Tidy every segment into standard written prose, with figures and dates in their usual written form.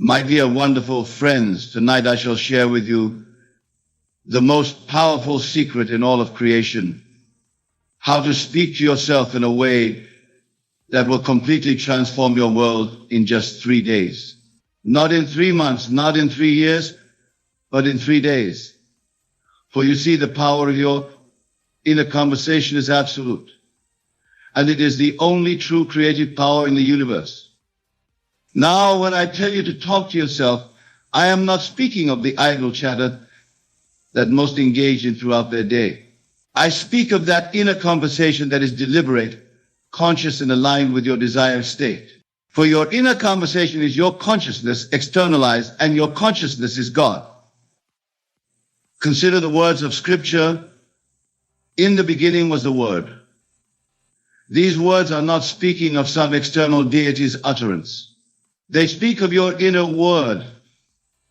My dear wonderful friends, tonight I shall share with you the most powerful secret in all of creation, how to speak to yourself in a way that will completely transform your world in just 3 days. Not in 3 months, not in 3 years, but in 3 days. For you see, the power of your inner conversation is absolute, and it is the only true creative power in the universe. Now, when I tell you to talk to yourself, I am not speaking of the idle chatter that most engage in throughout their day. I speak of that inner conversation that is deliberate, conscious, and aligned with your desired state. For your inner conversation is your consciousness externalized, and your consciousness is God. Consider the words of Scripture. In the beginning was the Word. These words are not speaking of some external deity's utterance. They speak of your inner word,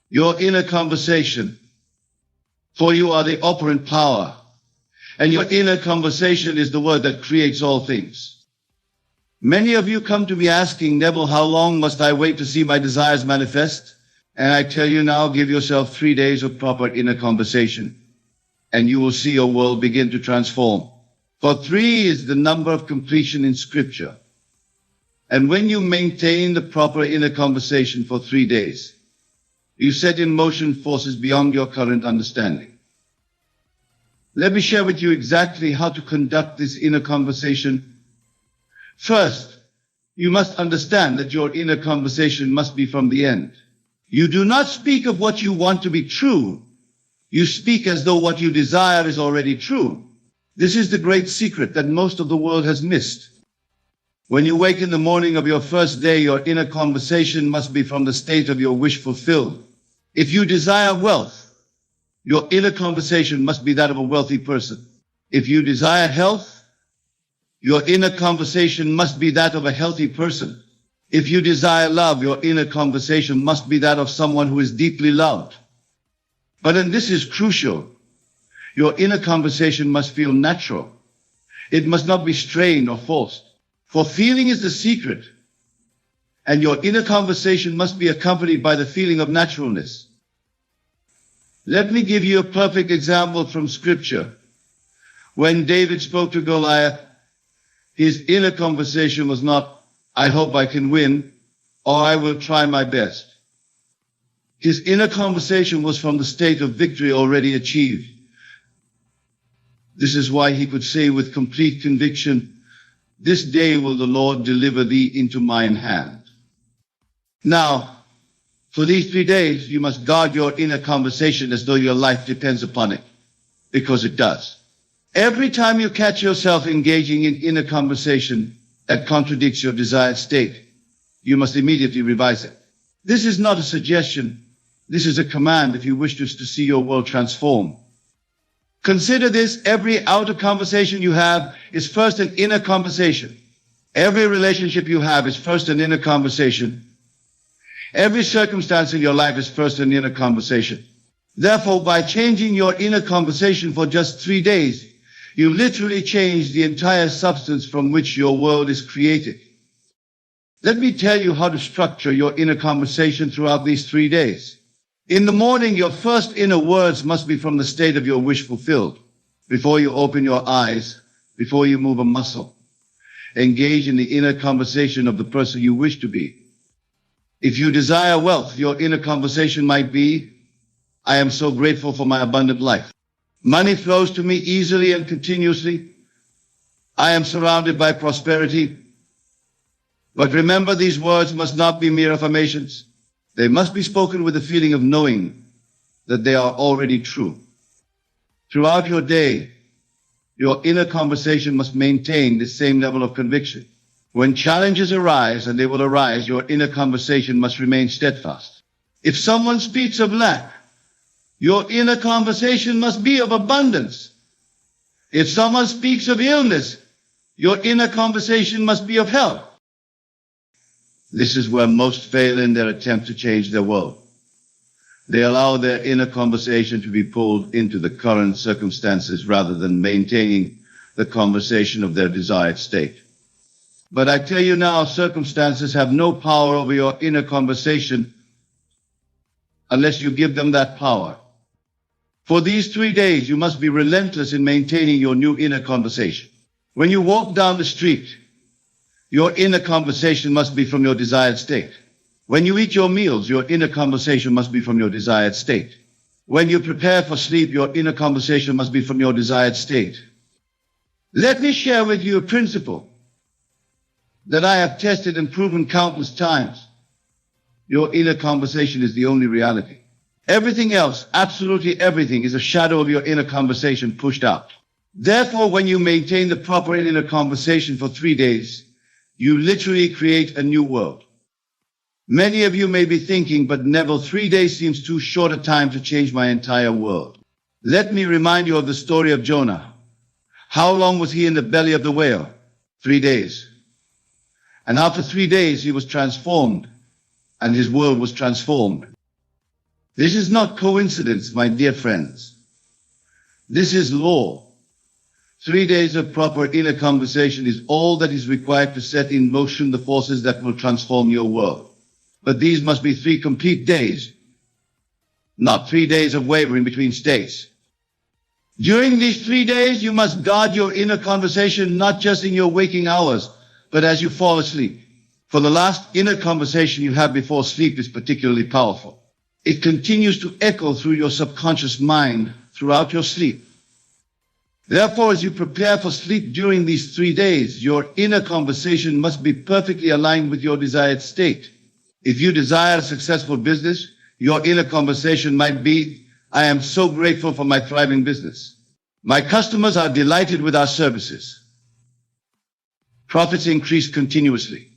your inner conversation. For you are the operant power, and your inner conversation is the word that creates all things. Many of you come to me asking, Neville, how long must I wait to see my desires manifest? And I tell you now, give yourself 3 days of proper inner conversation, and you will see your world begin to transform. For 3 is the number of completion in Scripture. And when you maintain the proper inner conversation for 3 days, you set in motion forces beyond your current understanding. Let me share with you exactly how to conduct this inner conversation. First, you must understand that your inner conversation must be from the end. You do not speak of what you want to be true. You speak as though what you desire is already true. This is the great secret that most of the world has missed. When you wake in the morning of your first day, your inner conversation must be from the state of your wish fulfilled. If you desire wealth, your inner conversation must be that of a wealthy person. If you desire health, your inner conversation must be that of a healthy person. If you desire love, your inner conversation must be that of someone who is deeply loved. But, and this is crucial, your inner conversation must feel natural. It must not be strained or forced. For feeling is the secret, and your inner conversation must be accompanied by the feeling of naturalness. Let me give you a perfect example from Scripture. When David spoke to Goliath, his inner conversation was not, I hope I can win, or I will try my best. His inner conversation was from the state of victory already achieved. This is why he could say with complete conviction, this day will the Lord deliver thee into mine hand. Now, for these 3 days, you must guard your inner conversation as though your life depends upon it, because it does. Every time you catch yourself engaging in inner conversation that contradicts your desired state, you must immediately revise it. This is not a suggestion. This is a command if you wish to see your world transform. Consider this: every outer conversation you have is first an inner conversation. Every relationship you have is first an inner conversation. Every circumstance in your life is first an inner conversation. Therefore, by changing your inner conversation for just 3 days, you literally change the entire substance from which your world is created. Let me tell you how to structure your inner conversation throughout these 3 days. In the morning, your first inner words must be from the state of your wish fulfilled. Before you open your eyes, before you move a muscle, engage in the inner conversation of the person you wish to be. If you desire wealth, your inner conversation might be, I am so grateful for my abundant life. Money flows to me easily and continuously. I am surrounded by prosperity. But remember, these words must not be mere affirmations. They must be spoken with the feeling of knowing that they are already true. Throughout your day, your inner conversation must maintain the same level of conviction. When challenges arise, and they will arise, your inner conversation must remain steadfast. If someone speaks of lack, your inner conversation must be of abundance. If someone speaks of illness, your inner conversation must be of health. This is where most fail in their attempt to change their world. They allow their inner conversation to be pulled into the current circumstances rather than maintaining the conversation of their desired state. But I tell you now, circumstances have no power over your inner conversation unless you give them that power. For these 3 days, you must be relentless in maintaining your new inner conversation. When you walk down the street, your inner conversation must be from your desired state. When you eat your meals, your inner conversation must be from your desired state. When you prepare for sleep, your inner conversation must be from your desired state. Let me share with you a principle that I have tested and proven countless times. Your inner conversation is the only reality. Everything else, absolutely everything, is a shadow of your inner conversation pushed out. Therefore, when you maintain the proper inner conversation for 3 days, you literally create a new world. Many of you may be thinking, but Neville, 3 days seems too short a time to change my entire world. Let me remind you of the story of Jonah. How long was he in the belly of the whale? 3 days. And after 3 days, he was transformed, and his world was transformed. This is not coincidence, my dear friends. This is law. 3 days of proper inner conversation is all that is required to set in motion the forces that will transform your world. But these must be 3 complete days, not 3 days of wavering between states. During these 3 days, you must guard your inner conversation, not just in your waking hours, but as you fall asleep. For the last inner conversation you have before sleep is particularly powerful. It continues to echo through your subconscious mind throughout your sleep. Therefore, as you prepare for sleep during these 3 days, your inner conversation must be perfectly aligned with your desired state. If you desire a successful business, your inner conversation might be, I am so grateful for my thriving business. My customers are delighted with our services. Profits increase continuously.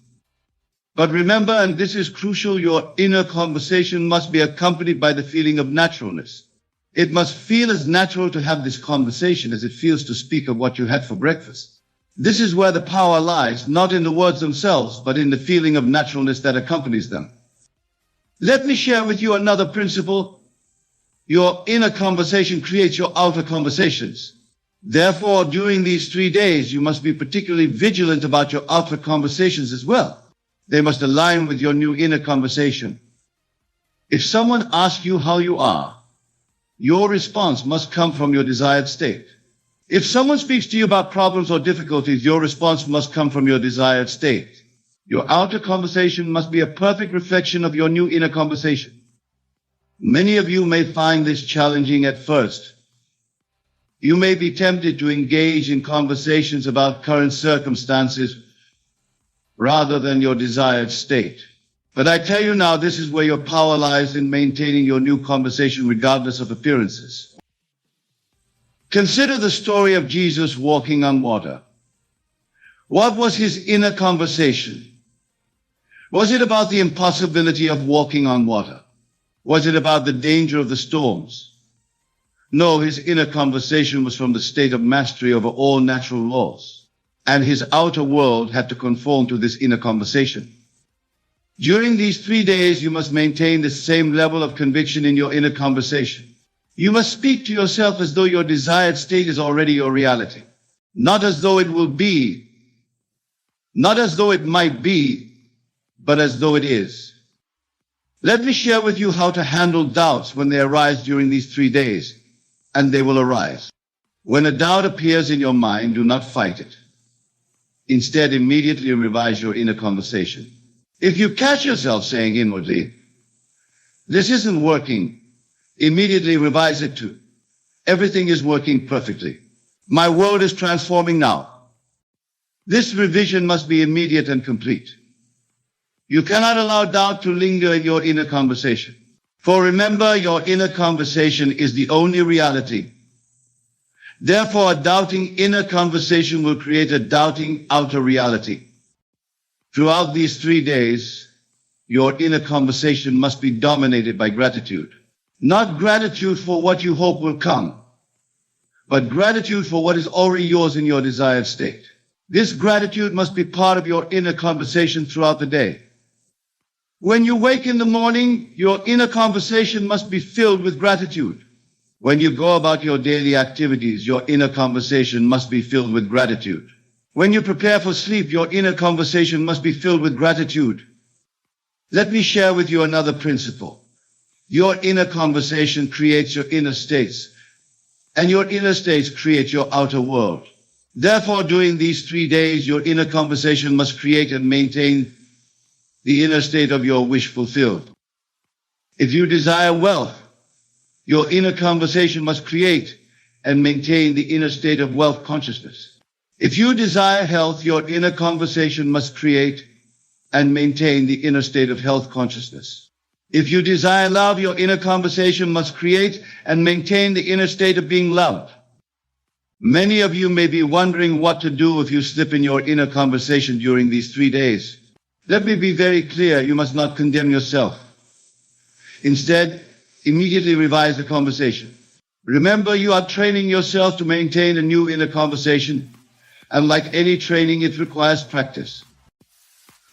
But remember, and this is crucial, your inner conversation must be accompanied by the feeling of naturalness. It must feel as natural to have this conversation as it feels to speak of what you had for breakfast. This is where the power lies, not in the words themselves, but in the feeling of naturalness that accompanies them. Let me share with you another principle. Your inner conversation creates your outer conversations. Therefore, during these 3 days, you must be particularly vigilant about your outer conversations as well. They must align with your new inner conversation. If someone asks you how you are, your response must come from your desired state. If someone speaks to you about problems or difficulties, your response must come from your desired state. Your outer conversation must be a perfect reflection of your new inner conversation. Many of you may find this challenging at first. You may be tempted to engage in conversations about current circumstances rather than your desired state. But I tell you now, this is where your power lies in maintaining your new conversation regardless of appearances. Consider the story of Jesus walking on water. What was his inner conversation? Was it about the impossibility of walking on water? Was it about the danger of the storms? No, his inner conversation was from the state of mastery over all natural laws, and his outer world had to conform to this inner conversation. During these 3 days, you must maintain the same level of conviction in your inner conversation. You must speak to yourself as though your desired state is already your reality, not as though it will be, not as though it might be, but as though it is. Let me share with you how to handle doubts when they arise during these 3 days, and they will arise. When a doubt appears in your mind, do not fight it. Instead, immediately revise your inner conversation. If you catch yourself saying inwardly, this isn't working, immediately revise it to, everything is working perfectly. My world is transforming now. This revision must be immediate and complete. You cannot allow doubt to linger in your inner conversation. For remember, your inner conversation is the only reality. Therefore, a doubting inner conversation will create a doubting outer reality. Throughout these 3 days, your inner conversation must be dominated by gratitude. Not gratitude for what you hope will come, but gratitude for what is already yours in your desired state. This gratitude must be part of your inner conversation throughout the day. When you wake in the morning, your inner conversation must be filled with gratitude. When you go about your daily activities, your inner conversation must be filled with gratitude. When you prepare for sleep, your inner conversation must be filled with gratitude. Let me share with you another principle. Your inner conversation creates your inner states, and your inner states create your outer world. Therefore, during these 3 days, your inner conversation must create and maintain the inner state of your wish fulfilled. If you desire wealth, your inner conversation must create and maintain the inner state of wealth consciousness. If you desire health, your inner conversation must create and maintain the inner state of health consciousness. If you desire love, your inner conversation must create and maintain the inner state of being loved. Many of you may be wondering what to do if you slip in your inner conversation during these 3 days. Let me be very clear, you must not condemn yourself. Instead, immediately revise the conversation. Remember, you are training yourself to maintain a new inner conversation, and like any training, it requires practice.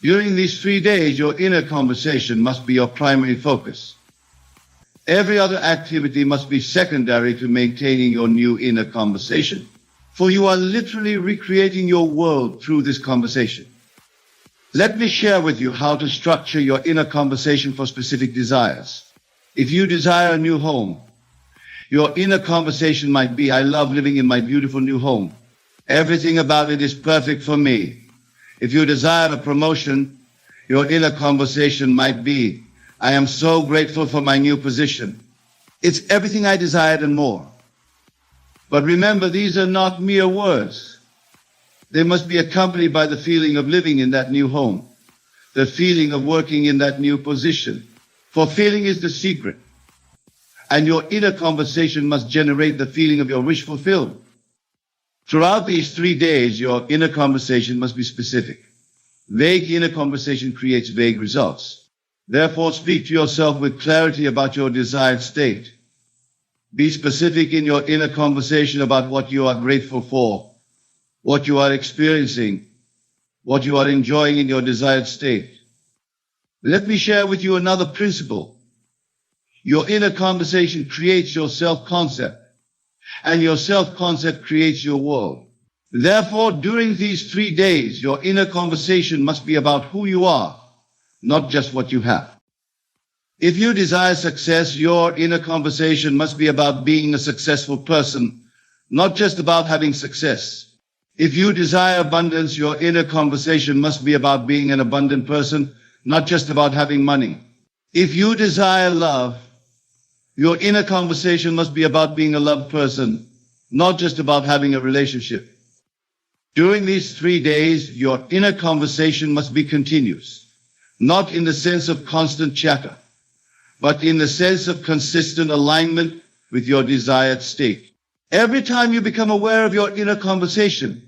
During these 3 days, your inner conversation must be your primary focus. Every other activity must be secondary to maintaining your new inner conversation, for you are literally recreating your world through this conversation. Let me share with you how to structure your inner conversation for specific desires. If you desire a new home, your inner conversation might be, I love living in my beautiful new home. Everything about it is perfect for me. If you desire a promotion, your inner conversation might be, I am so grateful for my new position. It's everything I desired and more. But remember, these are not mere words. They must be accompanied by the feeling of living in that new home, the feeling of working in that new position. For feeling is the secret. And your inner conversation must generate the feeling of your wish fulfilled. Throughout these 3 days, your inner conversation must be specific. Vague inner conversation creates vague results. Therefore, speak to yourself with clarity about your desired state. Be specific in your inner conversation about what you are grateful for, what you are experiencing, what you are enjoying in your desired state. Let me share with you another principle. Your inner conversation creates your self-concept, and your self-concept creates your world. Therefore, during these 3 days, your inner conversation must be about who you are, not just what you have. If you desire success, your inner conversation must be about being a successful person, not just about having success. If you desire abundance, your inner conversation must be about being an abundant person, not just about having money. If you desire love, your inner conversation must be about being a loved person, not just about having a relationship. During these 3 days, your inner conversation must be continuous, not in the sense of constant chatter, but in the sense of consistent alignment with your desired state. Every time you become aware of your inner conversation,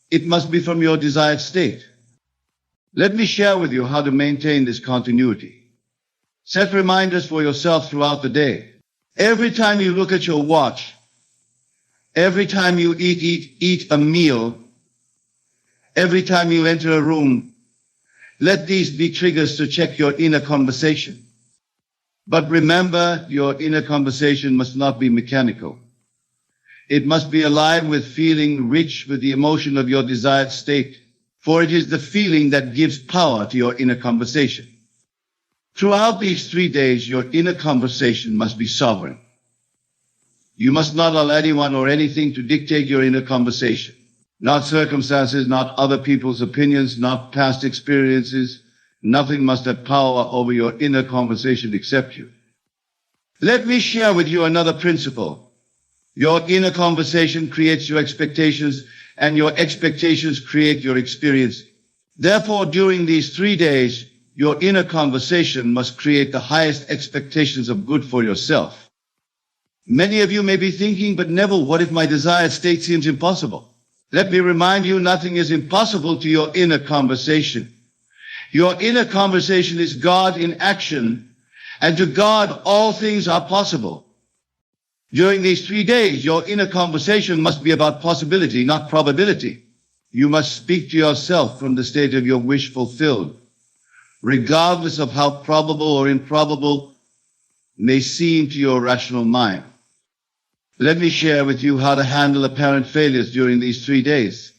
it must be from your desired state. Let me share with you how to maintain this continuity. Set reminders for yourself throughout the day. Every time you look at your watch, every time you eat a meal, every time you enter a room, let these be triggers to check your inner conversation. But remember, your inner conversation must not be mechanical. It must be alive with feeling, rich with the emotion of your desired state, for it is the feeling that gives power to your inner conversation. Throughout these 3 days, your inner conversation must be sovereign. You must not allow anyone or anything to dictate your inner conversation. Not circumstances, not other people's opinions, not past experiences. Nothing must have power over your inner conversation except you. Let me share with you another principle. Your inner conversation creates your expectations, and your expectations create your experience. Therefore, during these 3 days, your inner conversation must create the highest expectations of good for yourself. Many of you may be thinking, but Neville, what if my desired state seems impossible? Let me remind you, nothing is impossible to your inner conversation. Your inner conversation is God in action, and to God all things are possible. During these 3 days, your inner conversation must be about possibility, not probability. You must speak to yourself from the state of your wish fulfilled, regardless of how probable or improbable may seem to your rational mind. Let me share with you how to handle apparent failures during these 3 days.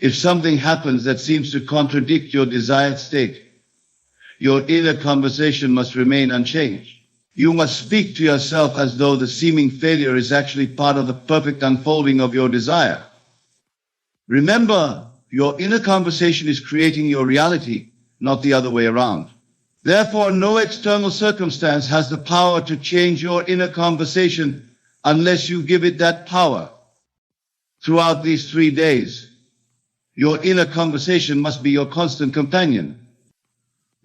If something happens that seems to contradict your desired state, your inner conversation must remain unchanged. You must speak to yourself as though the seeming failure is actually part of the perfect unfolding of your desire. Remember, your inner conversation is creating your reality, not the other way around. Therefore, no external circumstance has the power to change your inner conversation unless you give it that power. Throughout these 3 days, your inner conversation must be your constant companion.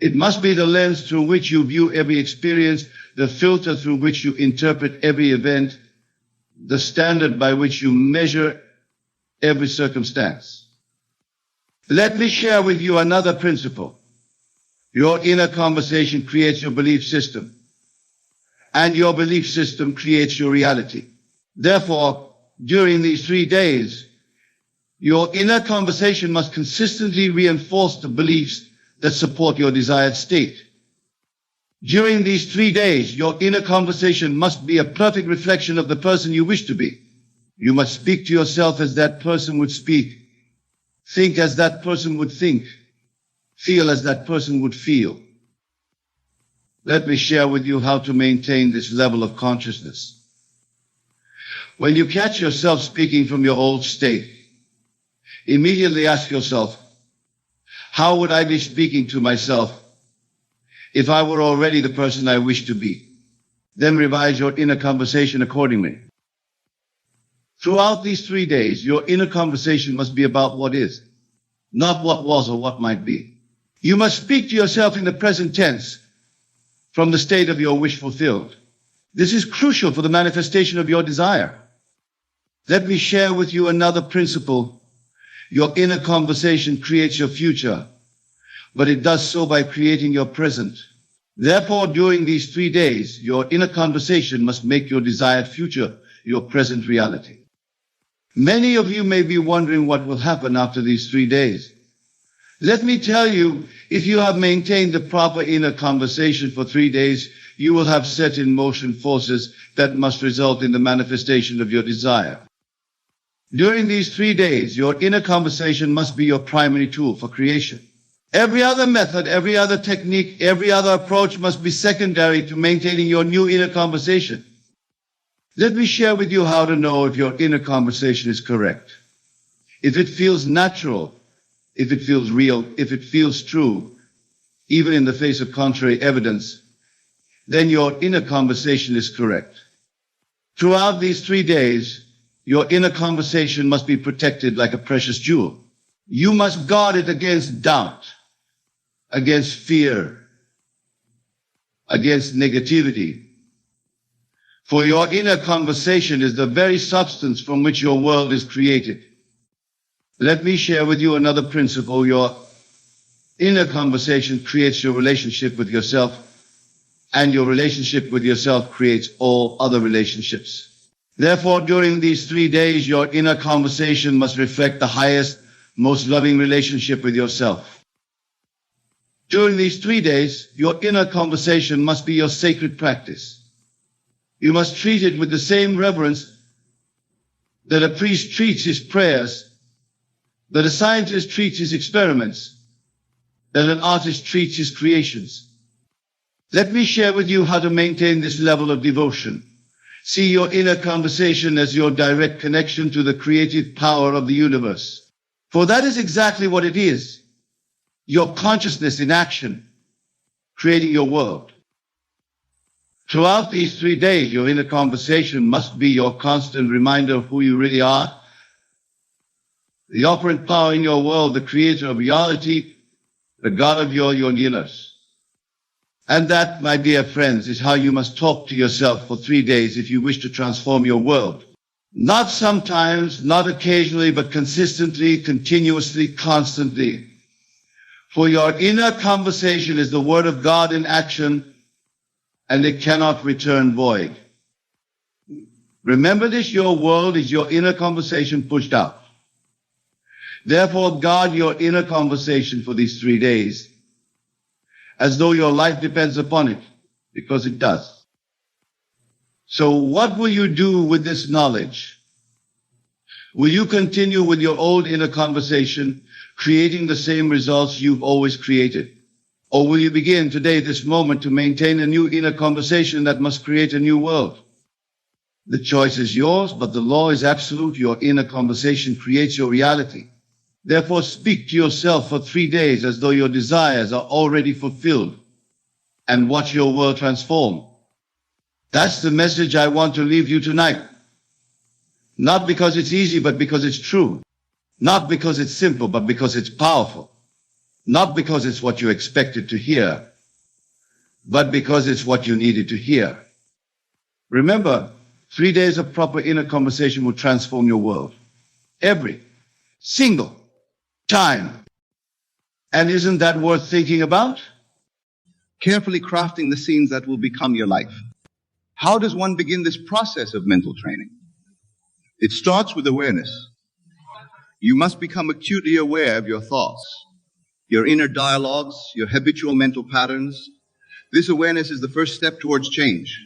It must be the lens through which you view every experience, the filter through which you interpret every event, the standard by which you measure every circumstance. Let me share with you another principle. Your inner conversation creates your belief system, and your belief system creates your reality. Therefore, during these 3 days, your inner conversation must consistently reinforce the beliefs that support your desired state. During these 3 days, your inner conversation must be a perfect reflection of the person you wish to be. You must speak to yourself as that person would speak, think as that person would think, feel as that person would feel. Let me share with you how to maintain this level of consciousness. When you catch yourself speaking from your old state, immediately ask yourself, how would I be speaking to myself if I were already the person I wish to be? Then revise your inner conversation accordingly. Throughout these 3 days, your inner conversation must be about what is, not what was or what might be. You must speak to yourself in the present tense from the state of your wish fulfilled. This is crucial for the manifestation of your desire. Let me share with you another principle. Your inner conversation creates your future, but it does so by creating your present. Therefore, during these 3 days, your inner conversation must make your desired future your present reality. Many of you may be wondering what will happen after these 3 days. Let me tell you, if you have maintained the proper inner conversation for 3 days, you will have set in motion forces that must result in the manifestation of your desire. During these 3 days, your inner conversation must be your primary tool for creation. Every other method, every other technique, every other approach must be secondary to maintaining your new inner conversation. Let me share with you how to know if your inner conversation is correct. If it feels natural, if it feels real, if it feels true, even in the face of contrary evidence, then your inner conversation is correct. Throughout these 3 days, your inner conversation must be protected like a precious jewel. You must guard it against doubt, against fear, against negativity. For your inner conversation is the very substance from which your world is created. Let me share with you another principle. Your inner conversation creates your relationship with yourself, and your relationship with yourself creates all other relationships. Therefore, during these 3 days, your inner conversation must reflect the highest, most loving relationship with yourself. During these 3 days, your inner conversation must be your sacred practice. You must treat it with the same reverence that a priest treats his prayers, that a scientist treats his experiments, that an artist treats his creations. Let me share with you how to maintain this level of devotion. See your inner conversation as your direct connection to the creative power of the universe. For that is exactly what it is. Your consciousness in action, creating your world. Throughout these 3 days, your inner conversation must be your constant reminder of who you really are. The operant power in your world, the creator of reality, the God of your universe. And that, my dear friends, is how you must talk to yourself for 3 days if you wish to transform your world. Not sometimes, not occasionally, but consistently, continuously, constantly. For your inner conversation is the word of God in action, and it cannot return void. Remember this, your world is your inner conversation pushed out. Therefore, guard your inner conversation for these 3 days, as though your life depends upon it, because it does. So what will you do with this knowledge? Will you continue with your old inner conversation, creating the same results you've always created? Or will you begin today, this moment, to maintain a new inner conversation that must create a new world? The choice is yours, but the law is absolute. Your inner conversation creates your reality. Therefore, speak to yourself for 3 days as though your desires are already fulfilled, and watch your world transform. That's the message I want to leave you tonight. Not because it's easy, but because it's true. Not because it's simple, but because it's powerful. Not because it's what you expected to hear, but because it's what you needed to hear. Remember, 3 days of proper inner conversation will transform your world. Every single time. And isn't that worth thinking about? Carefully crafting the scenes that will become your life. How does one begin this process of mental training? It starts with awareness. You must become acutely aware of your thoughts, your inner dialogues, your habitual mental patterns. This awareness is the first step towards change.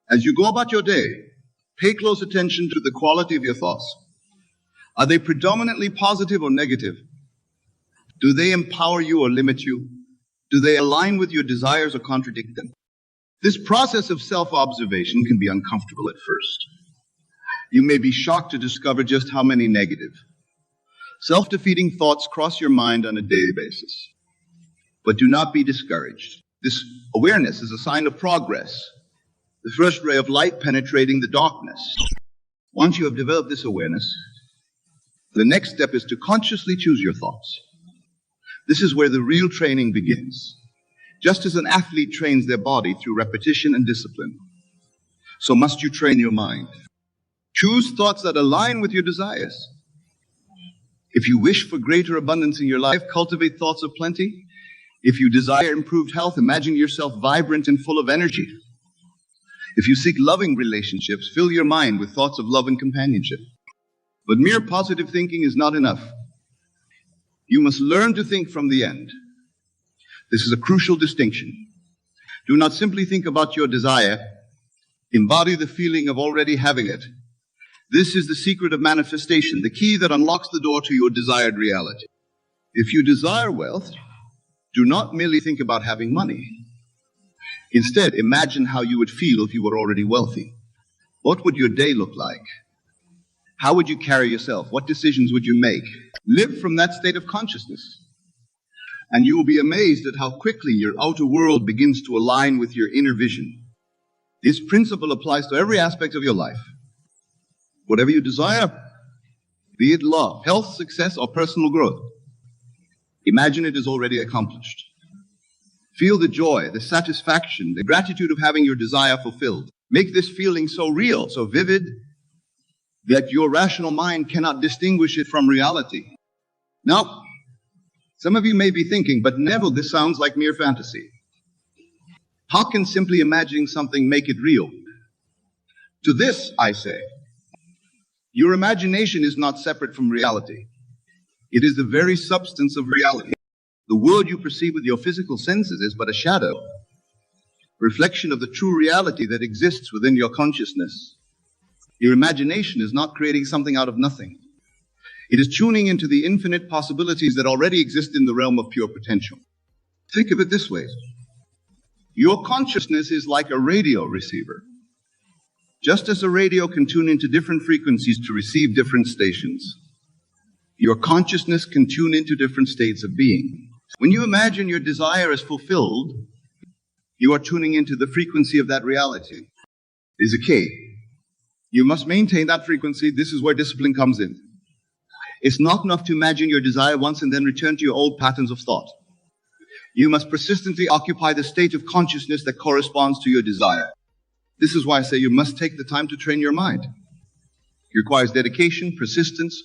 As you go about your day, pay close attention to the quality of your thoughts. Are they predominantly positive or negative? Do they empower you or limit you? Do they align with your desires or contradict them? This process of self-observation can be uncomfortable at first. You may be shocked to discover just how many negative, self-defeating thoughts cross your mind on a daily basis. But do not be discouraged. This awareness is a sign of progress, the first ray of light penetrating the darkness. Once you have developed this awareness, the next step is to consciously choose your thoughts. This is where the real training begins. Just as an athlete trains their body through repetition and discipline, so must you train your mind. Choose thoughts that align with your desires. If you wish for greater abundance in your life, cultivate thoughts of plenty. If you desire improved health, imagine yourself vibrant and full of energy. If you seek loving relationships, fill your mind with thoughts of love and companionship. But mere positive thinking is not enough. You must learn to think from the end. This is a crucial distinction. Do not simply think about your desire. Embody the feeling of already having it. This is the secret of manifestation, the key that unlocks the door to your desired reality. If you desire wealth, do not merely think about having money. Instead, imagine how you would feel if you were already wealthy. What would your day look like? How would you carry yourself? What decisions would you make? Live from that state of consciousness. And you will be amazed at how quickly your outer world begins to align with your inner vision. This principle applies to every aspect of your life. Whatever you desire, be it love, health, success, or personal growth, imagine it is already accomplished. Feel the joy, the satisfaction, the gratitude of having your desire fulfilled. Make this feeling so real, so vivid, that your rational mind cannot distinguish it from reality. Now, some of you may be thinking, but Neville, this sounds like mere fantasy. How can simply imagining something make it real? To this, I say, your imagination is not separate from reality. It is the very substance of reality. The world you perceive with your physical senses is but a shadow, reflection of the true reality that exists within your consciousness. Your imagination is not creating something out of nothing. It is tuning into the infinite possibilities that already exist in the realm of pure potential. Think of it this way. Your consciousness is like a radio receiver. Just as a radio can tune into different frequencies to receive different stations, your consciousness can tune into different states of being. When you imagine your desire is fulfilled, you are tuning into the frequency of that reality. It is a key. You must maintain that frequency. This is where discipline comes in. It's not enough to imagine your desire once and then return to your old patterns of thought. You must persistently occupy the state of consciousness that corresponds to your desire. This is why I say you must take the time to train your mind. It requires dedication, persistence,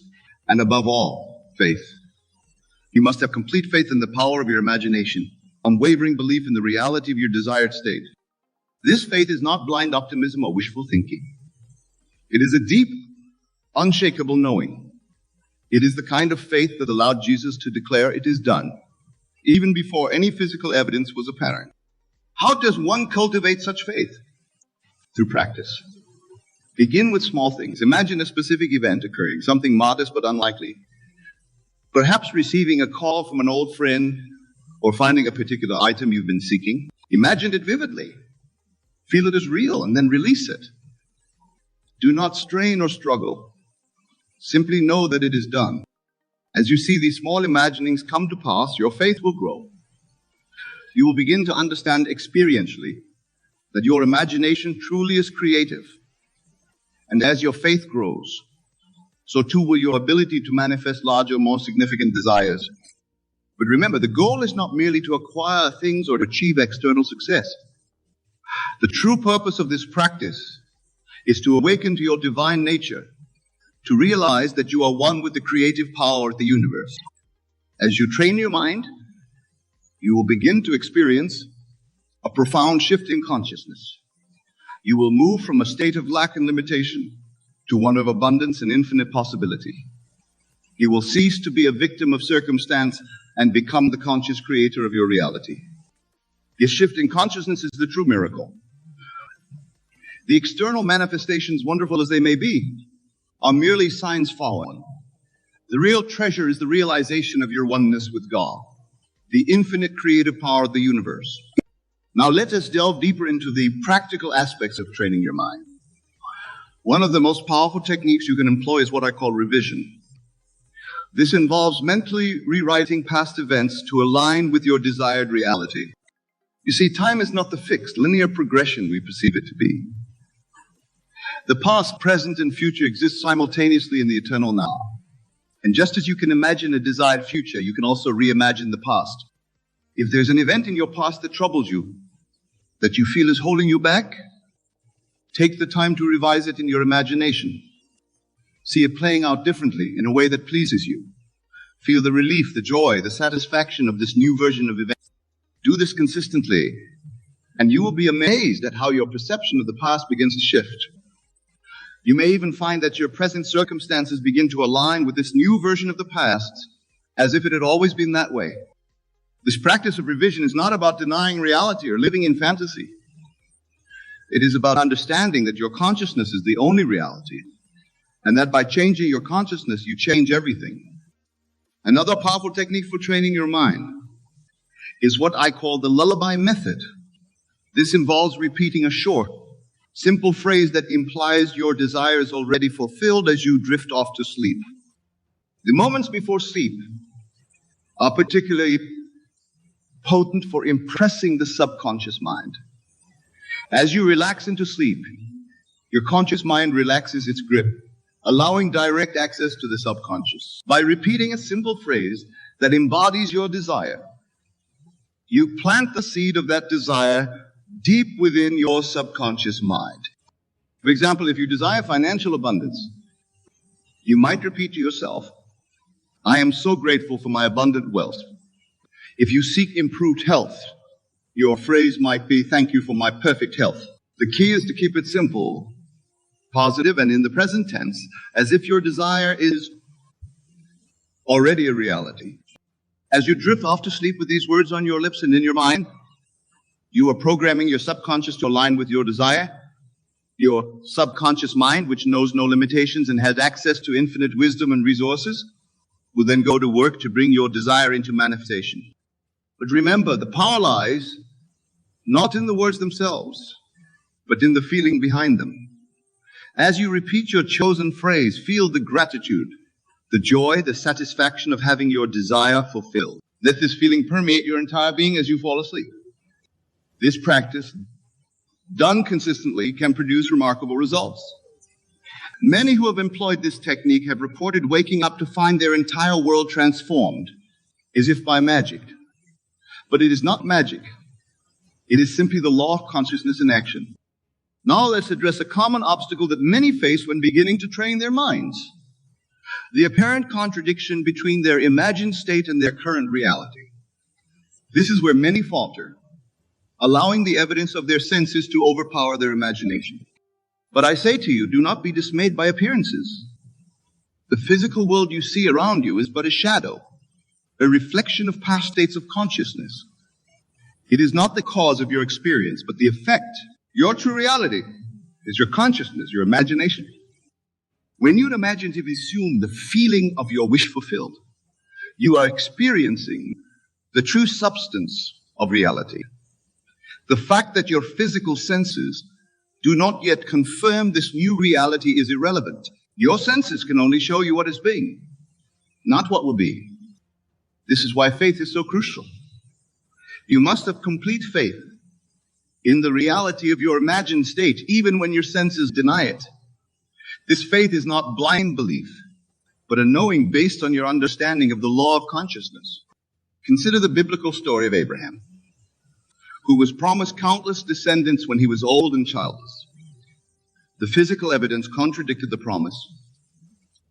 and above all, faith. You must have complete faith in the power of your imagination, unwavering belief in the reality of your desired state. This faith is not blind optimism or wishful thinking. It is a deep, unshakable knowing. It is the kind of faith that allowed Jesus to declare it is done, even before any physical evidence was apparent. How does one cultivate such faith? Through practice. Begin with small things. Imagine a specific event occurring, something modest but unlikely. Perhaps receiving a call from an old friend or finding a particular item you've been seeking, imagine it vividly. Feel it as real and then release it. Do not strain or struggle. Simply know that it is done. As you see these small imaginings come to pass, your faith will grow. You will begin to understand experientially that your imagination truly is creative. And as your faith grows, so too will your ability to manifest larger, more significant desires. But remember, the goal is not merely to acquire things or to achieve external success. The true purpose of this practice is to awaken to your divine nature, to realize that you are one with the creative power of the universe. As you train your mind, you will begin to experience a profound shift in consciousness. You will move from a state of lack and limitation to one of abundance and infinite possibility. You will cease to be a victim of circumstance and become the conscious creator of your reality. This shift in consciousness is the true miracle. The external manifestations, wonderful as they may be, are merely signs fallen. The real treasure is the realization of your oneness with God, the infinite creative power of the universe. Now let us delve deeper into the practical aspects of training your mind. One of the most powerful techniques you can employ is what I call revision. This involves mentally rewriting past events to align with your desired reality. You see, time is not the fixed, linear progression we perceive it to be. The past, present, and future exist simultaneously in the eternal now. And just as you can imagine a desired future, you can also reimagine the past. If there's an event in your past that troubles you, that you feel is holding you back, take the time to revise it in your imagination. See it playing out differently in a way that pleases you. Feel the relief, the joy, the satisfaction of this new version of events. Do this consistently, and you will be amazed at how your perception of the past begins to shift. You may even find that your present circumstances begin to align with this new version of the past, as if it had always been that way. This practice of revision is not about denying reality or living in fantasy. It is about understanding that your consciousness is the only reality, and that by changing your consciousness, you change everything. Another powerful technique for training your mind is what I call the lullaby method. This involves repeating a short, simple phrase that implies your desire is already fulfilled as you drift off to sleep. The moments before sleep are particularly potent for impressing the subconscious mind. As you relax into sleep, your conscious mind relaxes its grip, allowing direct access to the subconscious. By repeating a simple phrase that embodies your desire, you plant the seed of that desire deep within your subconscious mind. For example, if you desire financial abundance, you might repeat to yourself, I am so grateful for my abundant wealth. If you seek improved health, your phrase might be, thank you for my perfect health. The key is to keep it simple, positive, and in the present tense, as if your desire is already a reality. As you drift off to sleep with these words on your lips and in your mind, you are programming your subconscious to align with your desire. Your subconscious mind, which knows no limitations and has access to infinite wisdom and resources, will then go to work to bring your desire into manifestation. But remember, the power lies not in the words themselves, but in the feeling behind them. As you repeat your chosen phrase, feel the gratitude, the joy, the satisfaction of having your desire fulfilled. Let this feeling permeate your entire being as you fall asleep. This practice, done consistently, can produce remarkable results. Many who have employed this technique have reported waking up to find their entire world transformed, as if by magic. But it is not magic. It is simply the law of consciousness in action. Now let's address a common obstacle that many face when beginning to train their minds: the apparent contradiction between their imagined state and their current reality. This is where many falter, allowing the evidence of their senses to overpower their imagination. But I say to you, do not be dismayed by appearances. The physical world you see around you is but a shadow, a reflection of past states of consciousness. It is not the cause of your experience, but the effect. Your true reality is your consciousness, your imagination. When you imaginatively assume the feeling of your wish fulfilled, you are experiencing the true substance of reality. The fact that your physical senses do not yet confirm this new reality is irrelevant. Your senses can only show you what is being, not what will be. This is why faith is so crucial. You must have complete faith in the reality of your imagined state, even when your senses deny it. This faith is not blind belief, but a knowing based on your understanding of the law of consciousness. Consider the biblical story of Abraham, who was promised countless descendants when he was old and childless. The physical evidence contradicted the promise,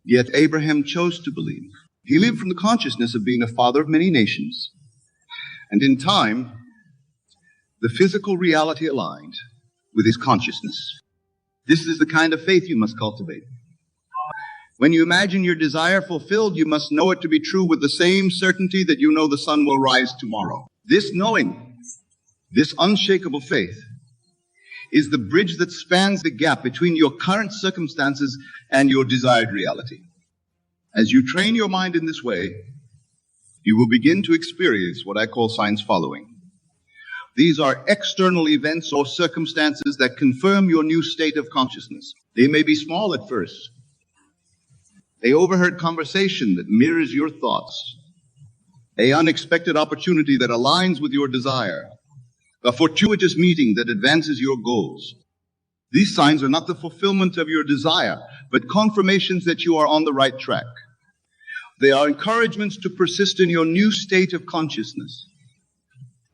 yet Abraham chose to believe. He lived from the consciousness of being a father of many nations, and in time, the physical reality aligned with his consciousness. This is the kind of faith you must cultivate. When you imagine your desire fulfilled, you must know it to be true with the same certainty that you know the sun will rise tomorrow. This knowing, this unshakable faith, is the bridge that spans the gap between your current circumstances and your desired reality. As you train your mind in this way, you will begin to experience what I call signs following. These are external events or circumstances that confirm your new state of consciousness. They may be small at first. An overheard conversation that mirrors your thoughts, an unexpected opportunity that aligns with your desire, a fortuitous meeting that advances your goals. These signs are not the fulfillment of your desire, but confirmations that you are on the right track. They are encouragements to persist in your new state of consciousness.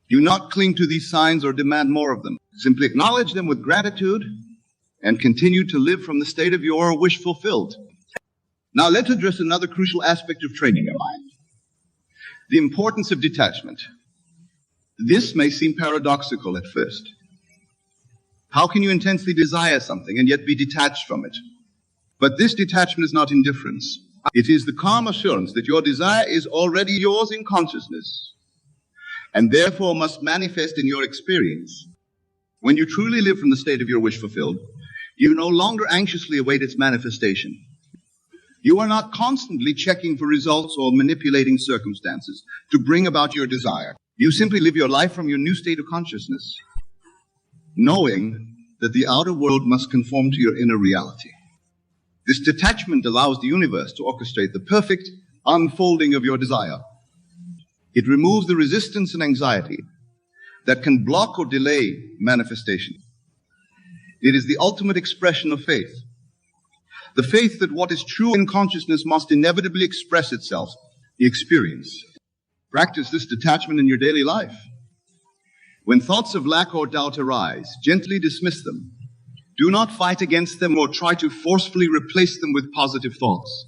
Do not cling to these signs or demand more of them. Simply acknowledge them with gratitude and continue to live from the state of your wish fulfilled. Now let's address another crucial aspect of training your mind: the importance of detachment. This may seem paradoxical at first. How can you intensely desire something and yet be detached from it? But this detachment is not indifference. It is the calm assurance that your desire is already yours in consciousness, and therefore must manifest in your experience. When you truly live from the state of your wish fulfilled, you no longer anxiously await its manifestation. You are not constantly checking for results or manipulating circumstances to bring about your desire. You simply live your life from your new state of consciousness, knowing that the outer world must conform to your inner reality. This detachment allows the universe to orchestrate the perfect unfolding of your desire. It removes the resistance and anxiety that can block or delay manifestation. It is the ultimate expression of faith. The faith that what is true in consciousness must inevitably express itself, the experience. Practice this detachment in your daily life. When thoughts of lack or doubt arise, gently dismiss them. Do not fight against them or try to forcefully replace them with positive thoughts.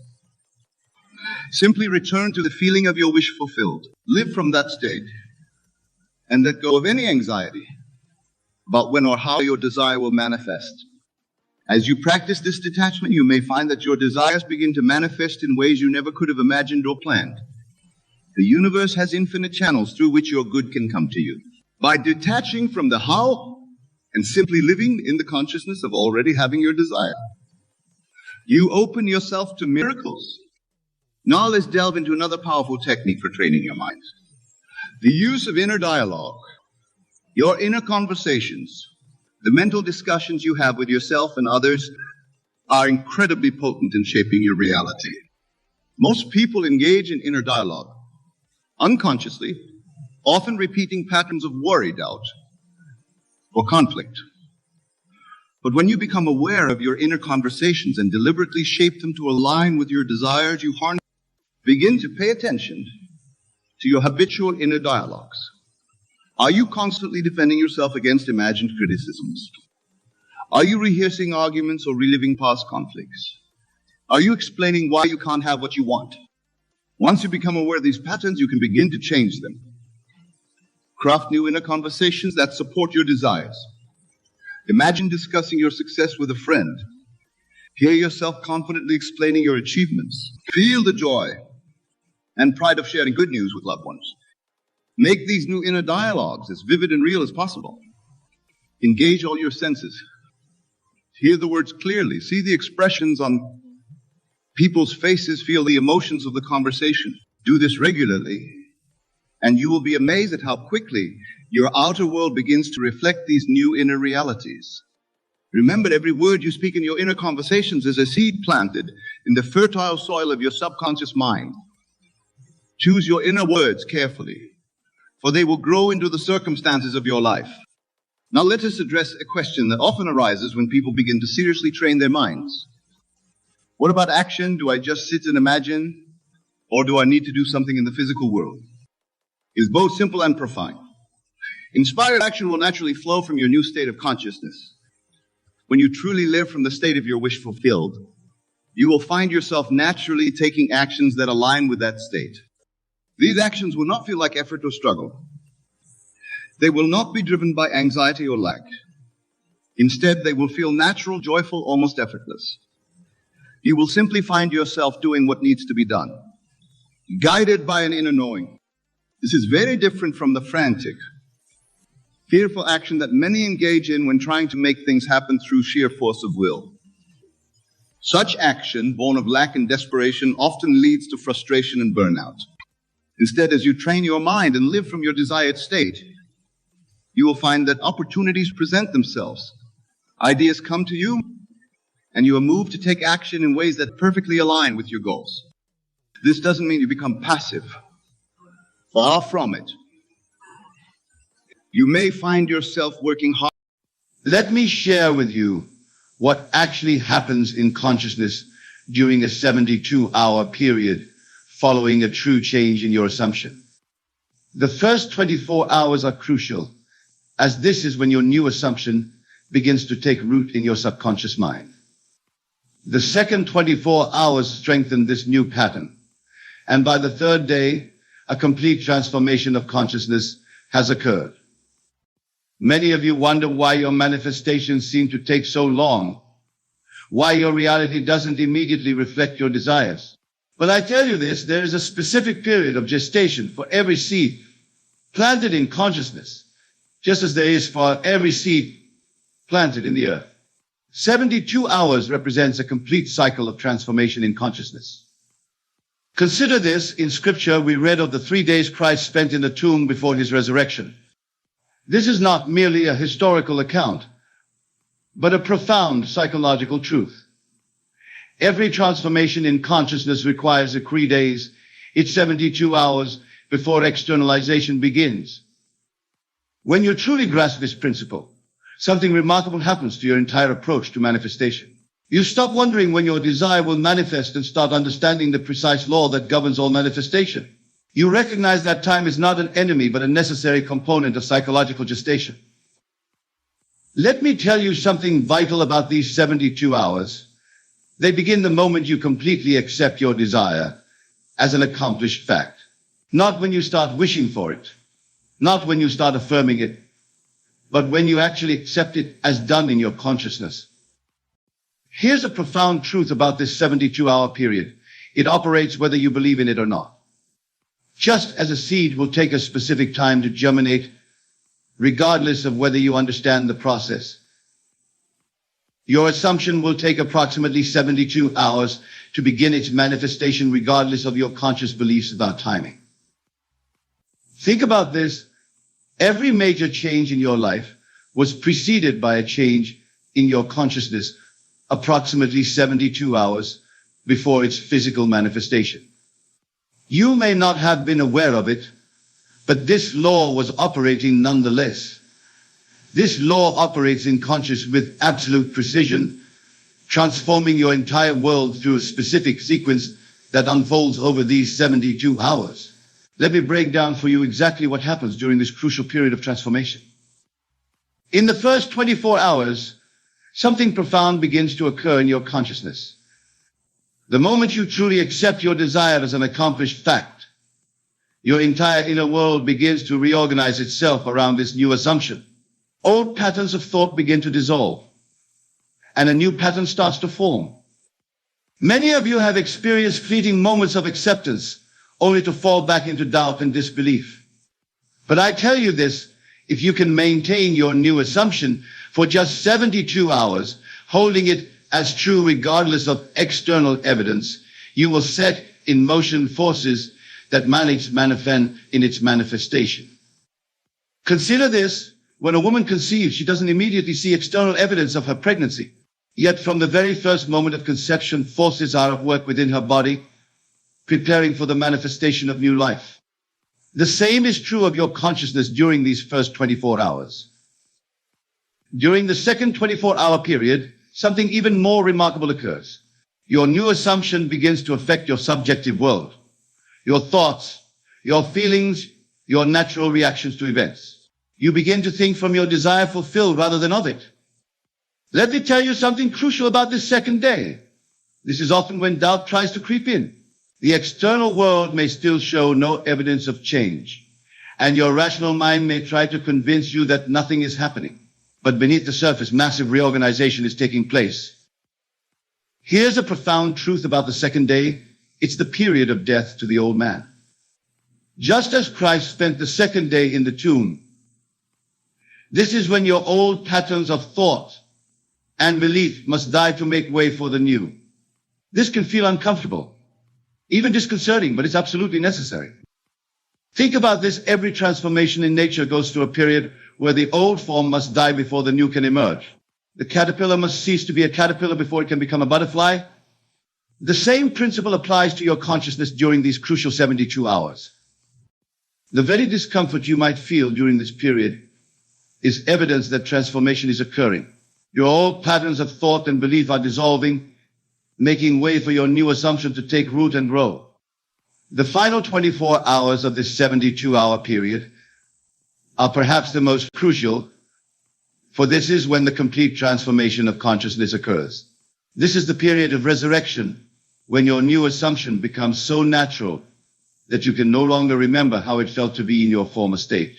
Simply return to the feeling of your wish fulfilled. Live from that state and let go of any anxiety about when or how your desire will manifest. As you practice this detachment, you may find that your desires begin to manifest in ways you never could have imagined or planned. The universe has infinite channels through which your good can come to you. By detaching from the how and simply living in the consciousness of already having your desire, you open yourself to miracles. Now let's delve into another powerful technique for training your mind: the use of inner dialogue. Your inner conversations, the mental discussions you have with yourself and others, are incredibly potent in shaping your reality. Most people engage in inner dialogue unconsciously, often repeating patterns of worry, doubt, or conflict. But when you become aware of your inner conversations and deliberately shape them to align with your desires, you begin to pay attention to your habitual inner dialogues. Are you constantly defending yourself against imagined criticisms? Are you rehearsing arguments or reliving past conflicts? Are you explaining why you can't have what you want? Once you become aware of these patterns, you can begin to change them. Craft new inner conversations that support your desires. Imagine discussing your success with a friend. Hear yourself confidently explaining your achievements. Feel the joy and pride of sharing good news with loved ones. Make these new inner dialogues as vivid and real as possible. Engage all your senses. Hear the words clearly. See the expressions on people's faces. Feel the emotions of the conversation. Do this regularly, And you will be amazed at how quickly your outer world begins to reflect these new inner realities. Remember, every word you speak in your inner conversations is a seed planted in the fertile soil of your subconscious mind. Choose your inner words carefully, for they will grow into the circumstances of your life. Now let us address a question that often arises when people begin to seriously train their minds. What about action? Do I just sit and imagine? Or do I need to do something in the physical world? It is both simple and profound. Inspired action will naturally flow from your new state of consciousness. When you truly live from the state of your wish fulfilled, you will find yourself naturally taking actions that align with that state. These actions will not feel like effort or struggle. They will not be driven by anxiety or lack. Instead, they will feel natural, joyful, almost effortless. You will simply find yourself doing what needs to be done, guided by an inner knowing. This is very different from the frantic, fearful action that many engage in when trying to make things happen through sheer force of will. Such action, born of lack and desperation, often leads to frustration and burnout. Instead, as you train your mind and live from your desired state, you will find that opportunities present themselves. Ideas come to you, and you are moved to take action in ways that perfectly align with your goals. This doesn't mean you become passive. Far from it. You may find yourself working hard. Let me share with you what actually happens in consciousness during a 72-hour period following a true change in your assumption. The first 24 hours are crucial, as this is when your new assumption begins to take root in your subconscious mind. The second 24 hours strengthen this new pattern, and by the third day, a complete transformation of consciousness has occurred. Many of you wonder why your manifestations seem to take so long, why your reality doesn't immediately reflect your desires. Well, I tell you this, there is a specific period of gestation for every seed planted in consciousness, just as there is for every seed planted in the earth. 72 hours represents a complete cycle of transformation in consciousness. Consider this. In Scripture, we read of the 3 days Christ spent in the tomb before his resurrection. This is not merely a historical account, but a profound psychological truth. Every transformation in consciousness requires a 3 days. It's 72 hours before externalization begins. When you truly grasp this principle, something remarkable happens to your entire approach to manifestation. You stop wondering when your desire will manifest and start understanding the precise law that governs all manifestation. You recognize that time is not an enemy, but a necessary component of psychological gestation. Let me tell you something vital about these 72 hours. They begin the moment you completely accept your desire as an accomplished fact. Not when you start wishing for it, not when you start affirming it, but when you actually accept it as done in your consciousness. Here's a profound truth about this 72-hour period. It operates whether you believe in it or not. Just as a seed will take a specific time to germinate, regardless of whether you understand the process, your assumption will take approximately 72 hours to begin its manifestation, regardless of your conscious beliefs about timing. Think about this. Every major change in your life was preceded by a change in your consciousness approximately 72 hours before its physical manifestation. You may not have been aware of it, but this law was operating nonetheless. This law operates in consciousness with absolute precision, transforming your entire world through a specific sequence that unfolds over these 72 hours. Let me break down for you exactly what happens during this crucial period of transformation. In the first 24 hours, something profound begins to occur in your consciousness. The moment you truly accept your desire as an accomplished fact, your entire inner world begins to reorganize itself around this new assumption. Old patterns of thought begin to dissolve, and a new pattern starts to form. Many of you have experienced fleeting moments of acceptance, only to fall back into doubt and disbelief. But I tell you this, if you can maintain your new assumption for just 72 hours, holding it as true regardless of external evidence, you will set in motion forces that manifest in its manifestation. Consider this: when a woman conceives, she doesn't immediately see external evidence of her pregnancy. Yet from the very first moment of conception, forces are at work within her body, preparing for the manifestation of new life. The same is true of your consciousness during these first 24 hours. During the second 24-hour period, something even more remarkable occurs. Your new assumption begins to affect your subjective world, your thoughts, your feelings, your natural reactions to events. You begin to think from your desire fulfilled rather than of it. Let me tell you something crucial about this second day. This is often when doubt tries to creep in. The external world may still show no evidence of change, and your rational mind may try to convince you that nothing is happening. But beneath the surface, massive reorganization is taking place. Here's a profound truth about the second day. It's the period of death to the old man. Just as Christ spent the second day in the tomb, this is when your old patterns of thought and belief must die to make way for the new. This can feel uncomfortable, even disconcerting, but it's absolutely necessary. Think about this: every transformation in nature goes through a period where the old form must die before the new can emerge. The caterpillar must cease to be a caterpillar before it can become a butterfly. The same principle applies to your consciousness during these crucial 72 hours. The very discomfort you might feel during this period is evidence that transformation is occurring. Your old patterns of thought and belief are dissolving, making way for your new assumption to take root and grow. The final 24 hours of this 72-hour period are perhaps the most crucial, for this is when the complete transformation of consciousness occurs. This is the period of resurrection, when your new assumption becomes so natural that you can no longer remember how it felt to be in your former state.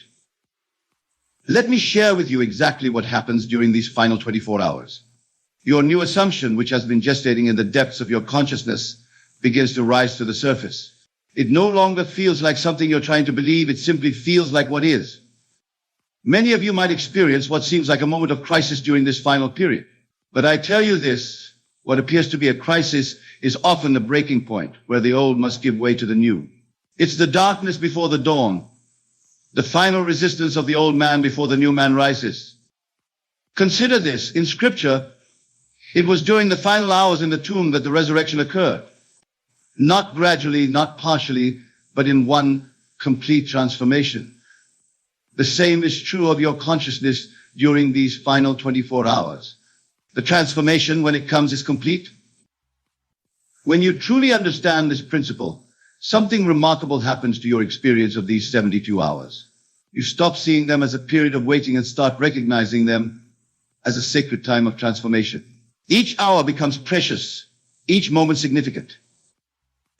Let me share with you exactly what happens during these final 24 hours. Your new assumption, which has been gestating in the depths of your consciousness, begins to rise to the surface. It no longer feels like something you're trying to believe, it simply feels like what is. Many of you might experience what seems like a moment of crisis during this final period. But I tell you this, what appears to be a crisis is often the breaking point where the old must give way to the new. It's the darkness before the dawn, the final resistance of the old man before the new man rises. Consider this: in Scripture, it was during the final hours in the tomb that the resurrection occurred. Not gradually, not partially, but in one complete transformation. The same is true of your consciousness during these final 24 hours. The transformation, when it comes, is complete. When you truly understand this principle, something remarkable happens to your experience of these 72 hours. You stop seeing them as a period of waiting and start recognizing them as a sacred time of transformation. Each hour becomes precious, each moment significant.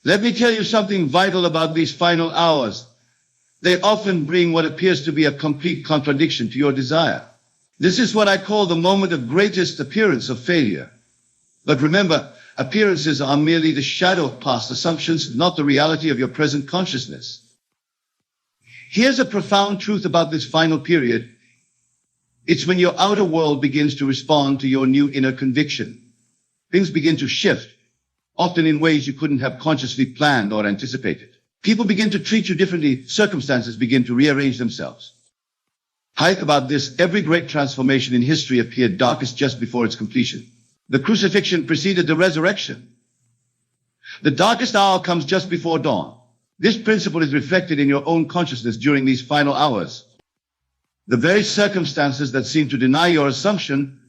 Let me tell you something vital about these final hours. They often bring what appears to be a complete contradiction to your desire. This is what I call the moment of greatest appearance of failure. But remember, appearances are merely the shadow of past assumptions, not the reality of your present consciousness. Here's a profound truth about this final period. It's when your outer world begins to respond to your new inner conviction. Things begin to shift, often in ways you couldn't have consciously planned or anticipated. People begin to treat you differently. Circumstances begin to rearrange themselves. Think about this: every great transformation in history appeared darkest just before its completion. The crucifixion preceded the resurrection. The darkest hour comes just before dawn. This principle is reflected in your own consciousness during these final hours. The very circumstances that seem to deny your assumption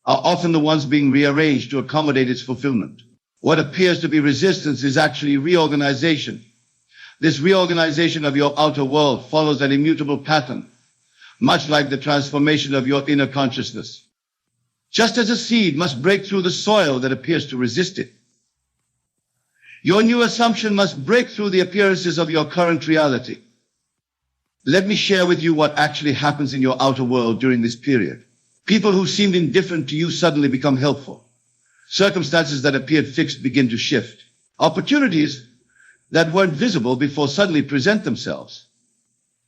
are often the ones being rearranged to accommodate its fulfillment. What appears to be resistance is actually reorganization. This reorganization of your outer world follows an immutable pattern, much like the transformation of your inner consciousness. Just as a seed must break through the soil that appears to resist it, your new assumption must break through the appearances of your current reality. Let me share with you what actually happens in your outer world during this period. People who seemed indifferent to you suddenly become helpful. Circumstances that appeared fixed begin to shift. Opportunities that weren't visible before suddenly present themselves.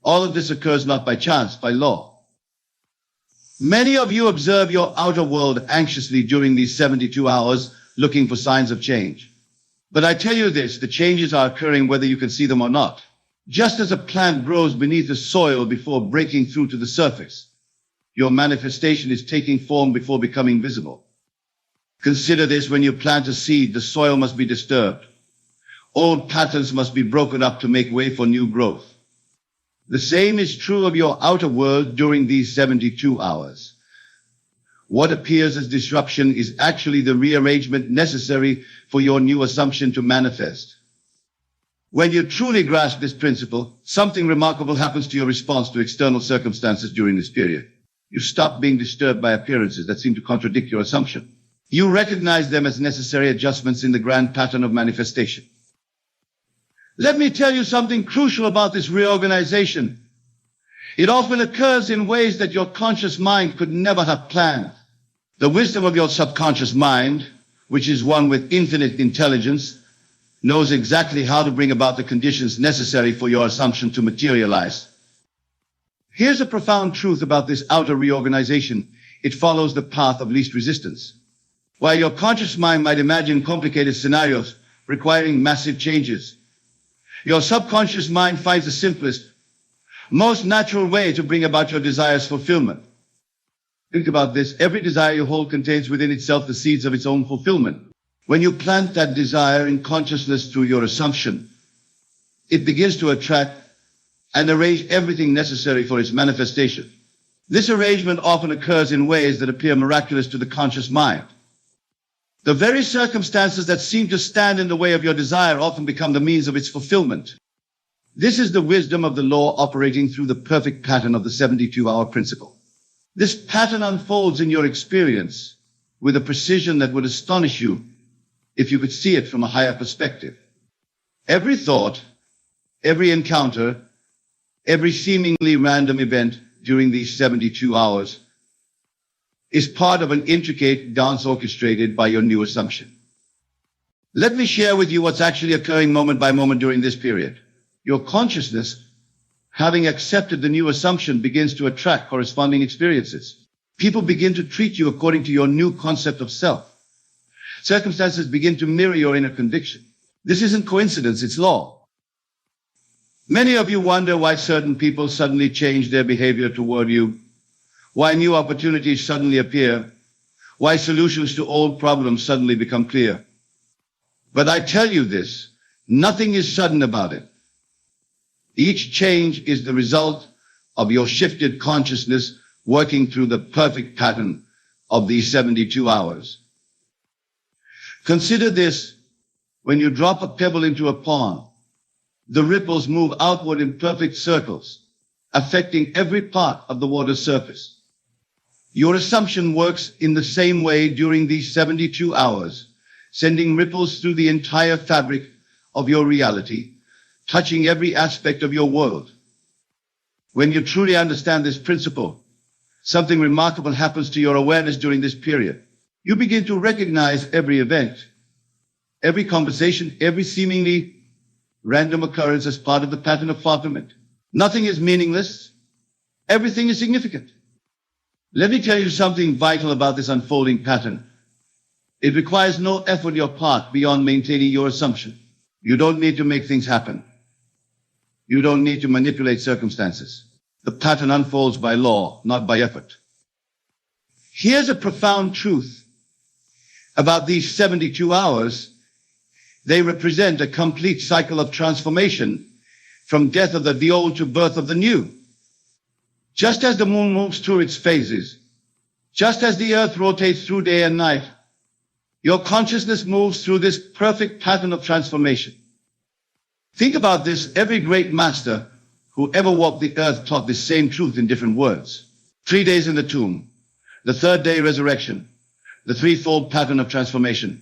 All of this occurs not by chance, by law. Many of you observe your outer world anxiously during these 72 hours, looking for signs of change. But I tell you this, the changes are occurring whether you can see them or not. Just as a plant grows beneath the soil before breaking through to the surface, your manifestation is taking form before becoming visible. Consider this: when you plant a seed, the soil must be disturbed. Old patterns must be broken up to make way for new growth. The same is true of your outer world during these 72 hours. What appears as disruption is actually the rearrangement necessary for your new assumption to manifest. When you truly grasp this principle, something remarkable happens to your response to external circumstances during this period. You stop being disturbed by appearances that seem to contradict your assumption. You recognize them as necessary adjustments in the grand pattern of manifestation. Let me tell you something crucial about this reorganization. It often occurs in ways that your conscious mind could never have planned. The wisdom of your subconscious mind, which is one with infinite intelligence, knows exactly how to bring about the conditions necessary for your assumption to materialize. Here's a profound truth about this outer reorganization. It follows the path of least resistance. While your conscious mind might imagine complicated scenarios requiring massive changes, your subconscious mind finds the simplest, most natural way to bring about your desire's fulfillment. Think about this. Every desire you hold contains within itself the seeds of its own fulfillment. When you plant that desire in consciousness through your assumption, it begins to attract and arrange everything necessary for its manifestation. This arrangement often occurs in ways that appear miraculous to the conscious mind. The very circumstances that seem to stand in the way of your desire often become the means of its fulfillment. This is the wisdom of the law operating through the perfect pattern of the 72-hour principle. This pattern unfolds in your experience with a precision that would astonish you if you could see it from a higher perspective. Every thought, every encounter, every seemingly random event during these 72 hours is part of an intricate dance orchestrated by your new assumption. Let me share with you what's actually occurring moment by moment during this period. Your consciousness, having accepted the new assumption, begins to attract corresponding experiences. People begin to treat you according to your new concept of self. Circumstances begin to mirror your inner conviction. This isn't coincidence, it's law. Many of you wonder why certain people suddenly change their behavior toward you, why new opportunities suddenly appear, why solutions to old problems suddenly become clear. But I tell you this, nothing is sudden about it. Each change is the result of your shifted consciousness working through the perfect pattern of these 72 hours. Consider this: when you drop a pebble into a pond, the ripples move outward in perfect circles, affecting every part of the water's surface. Your assumption works in the same way during these 72 hours, sending ripples through the entire fabric of your reality, touching every aspect of your world. When you truly understand this principle, something remarkable happens to your awareness during this period. You begin to recognize every event, every conversation, every seemingly random occurrence as part of the pattern of fulfillment. Nothing is meaningless. Everything is significant. Let me tell you something vital about this unfolding pattern. It requires no effort on your part beyond maintaining your assumption. You don't need to make things happen. You don't need to manipulate circumstances. The pattern unfolds by law, not by effort. Here's a profound truth about these 72 hours. They represent a complete cycle of transformation, from death of the old to birth of the new. Just as the moon moves through its phases, just as the earth rotates through day and night, your consciousness moves through this perfect pattern of transformation. Think about this. Every great master who ever walked the earth taught this same truth in different words. 3 days in the tomb, the third day resurrection, the threefold pattern of transformation.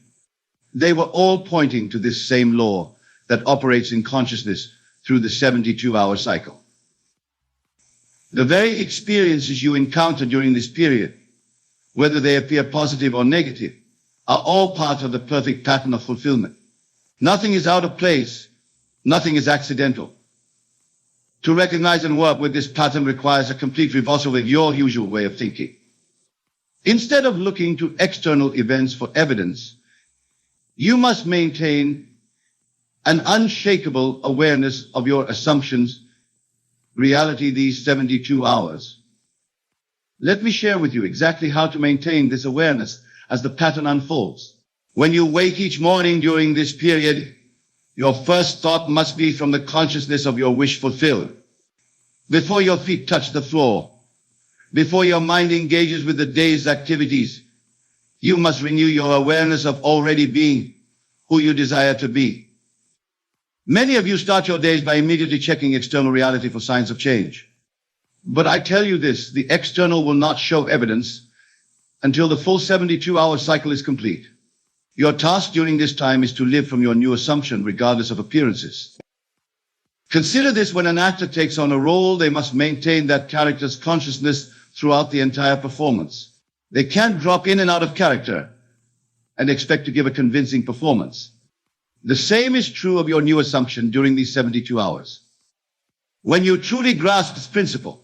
They were all pointing to this same law that operates in consciousness through the 72-hour cycle. The very experiences you encounter during this period, whether they appear positive or negative, are all part of the perfect pattern of fulfillment. Nothing is out of place. Nothing is accidental. To recognize and work with this pattern requires a complete reversal of your usual way of thinking. Instead of looking to external events for evidence, you must maintain an unshakable awareness of your assumptions, reality these 72 hours. Let me share with you exactly how to maintain this awareness as the pattern unfolds. When you wake each morning during this period, your first thought must be from the consciousness of your wish fulfilled. Before your feet touch the floor, before your mind engages with the day's activities, you must renew your awareness of already being who you desire to be. Many of you start your days by immediately checking external reality for signs of change. But I tell you this, the external will not show evidence until the full 72-hour cycle is complete. Your task during this time is to live from your new assumption regardless of appearances. Consider this: when an actor takes on a role, they must maintain that character's consciousness throughout the entire performance. They can't drop in and out of character and expect to give a convincing performance. The same is true of your new assumption during these 72 hours. When you truly grasp this principle,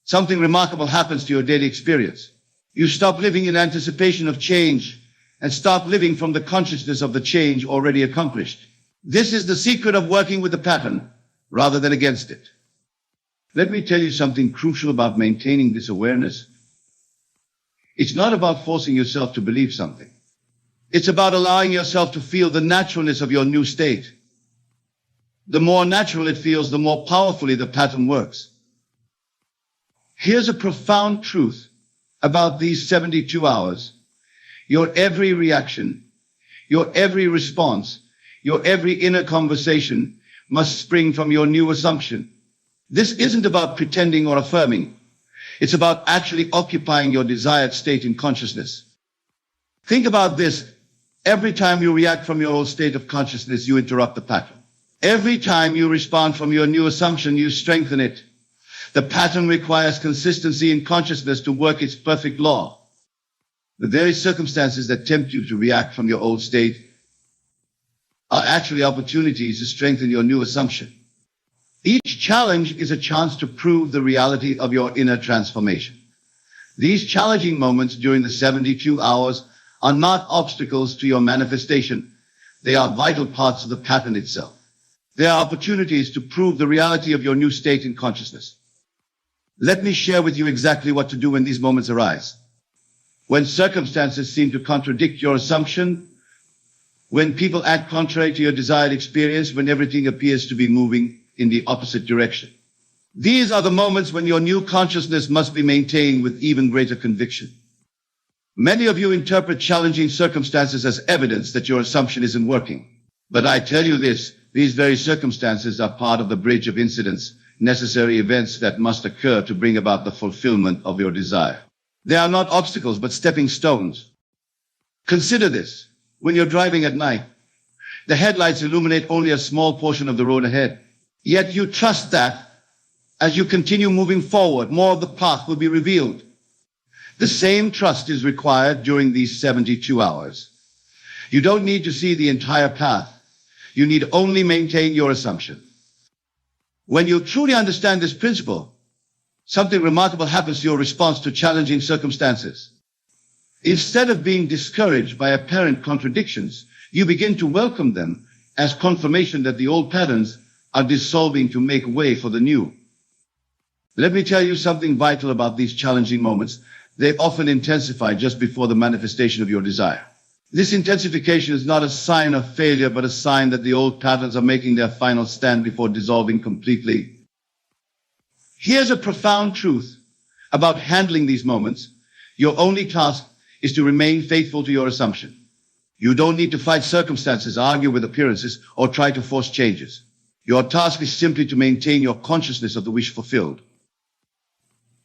something remarkable happens to your daily experience. You stop living in anticipation of change and start living from the consciousness of the change already accomplished. This is the secret of working with the pattern rather than against it. Let me tell you something crucial about maintaining this awareness. It's not about forcing yourself to believe something. It's about allowing yourself to feel the naturalness of your new state. The more natural it feels, the more powerfully the pattern works. Here's a profound truth about these 72 hours. Your every reaction, your every response, your every inner conversation must spring from your new assumption. This isn't about pretending or affirming. It's about actually occupying your desired state in consciousness. Think about this. Every time you react from your old state of consciousness, you interrupt the pattern. Every time you respond from your new assumption, you strengthen it. The pattern requires consistency in consciousness to work its perfect law. The very circumstances that tempt you to react from your old state are actually opportunities to strengthen your new assumption. Each challenge is a chance to prove the reality of your inner transformation. These challenging moments during the 72 hours are not obstacles to your manifestation. They are vital parts of the pattern itself. They are opportunities to prove the reality of your new state in consciousness. Let me share with you exactly what to do when these moments arise. When circumstances seem to contradict your assumption, when people act contrary to your desired experience, when everything appears to be moving in the opposite direction. These are the moments when your new consciousness must be maintained with even greater conviction. Many of you interpret challenging circumstances as evidence that your assumption isn't working. But I tell you this, these very circumstances are part of the bridge of incidents, necessary events that must occur to bring about the fulfillment of your desire. They are not obstacles, but stepping stones. Consider this. When you're driving at night, the headlights illuminate only a small portion of the road ahead. Yet you trust that as you continue moving forward, more of the path will be revealed. The same trust is required during these 72 hours. You don't need to see the entire path. You need only maintain your assumption. When you truly understand this principle, something remarkable happens to your response to challenging circumstances. Instead of being discouraged by apparent contradictions, you begin to welcome them as confirmation that the old patterns are dissolving to make way for the new. Let me tell you something vital about these challenging moments. They often intensify just before the manifestation of your desire. This intensification is not a sign of failure, but a sign that the old patterns are making their final stand before dissolving completely. Here's a profound truth about handling these moments. Your only task is to remain faithful to your assumption. You don't need to fight circumstances, argue with appearances, or try to force changes. Your task is simply to maintain your consciousness of the wish fulfilled.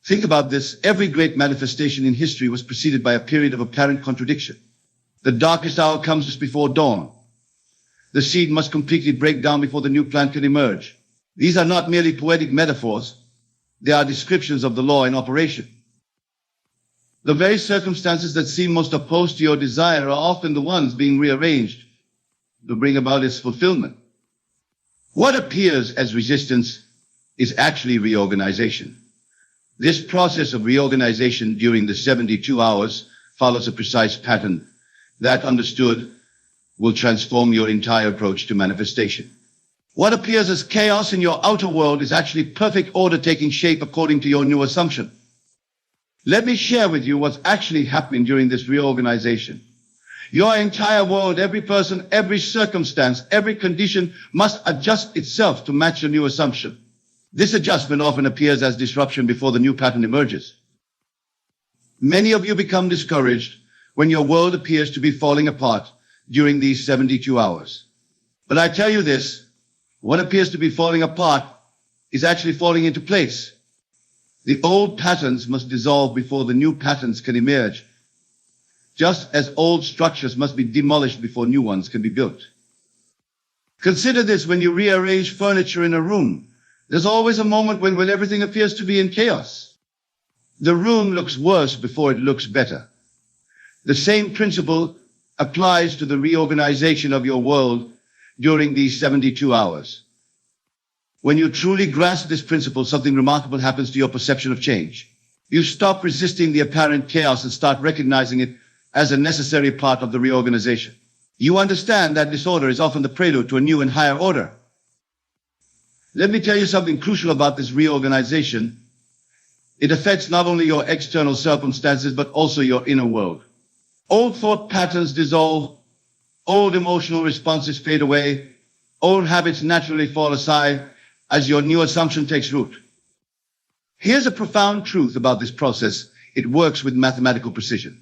Think about this. Every great manifestation in history was preceded by a period of apparent contradiction. The darkest hour comes just before dawn. The seed must completely break down before the new plant can emerge. These are not merely poetic metaphors. They are descriptions of the law in operation. The very circumstances that seem most opposed to your desire are often the ones being rearranged to bring about its fulfillment. What appears as resistance is actually reorganization. This process of reorganization during the 72 hours follows a precise pattern that, understood, will transform your entire approach to manifestation. What appears as chaos in your outer world is actually perfect order taking shape according to your new assumption. Let me share with you what's actually happening during this reorganization. Your entire world, every person, every circumstance, every condition must adjust itself to match your new assumption. This adjustment often appears as disruption before the new pattern emerges. Many of you become discouraged when your world appears to be falling apart during these 72 hours. But I tell you this, what appears to be falling apart is actually falling into place. The old patterns must dissolve before the new patterns can emerge, just as old structures must be demolished before new ones can be built. Consider this when you rearrange furniture in a room. There's always a moment when everything appears to be in chaos. The room looks worse before it looks better. The same principle applies to the reorganization of your world during these 72 hours. When you truly grasp this principle, something remarkable happens to your perception of change. You stop resisting the apparent chaos and start recognizing it as a necessary part of the reorganization. You understand that disorder is often the prelude to a new and higher order. Let me tell you something crucial about this reorganization. It affects not only your external circumstances, but also your inner world. Old thought patterns dissolve, old emotional responses fade away, old habits naturally fall aside as your new assumption takes root. Here's a profound truth about this process. It works with mathematical precision.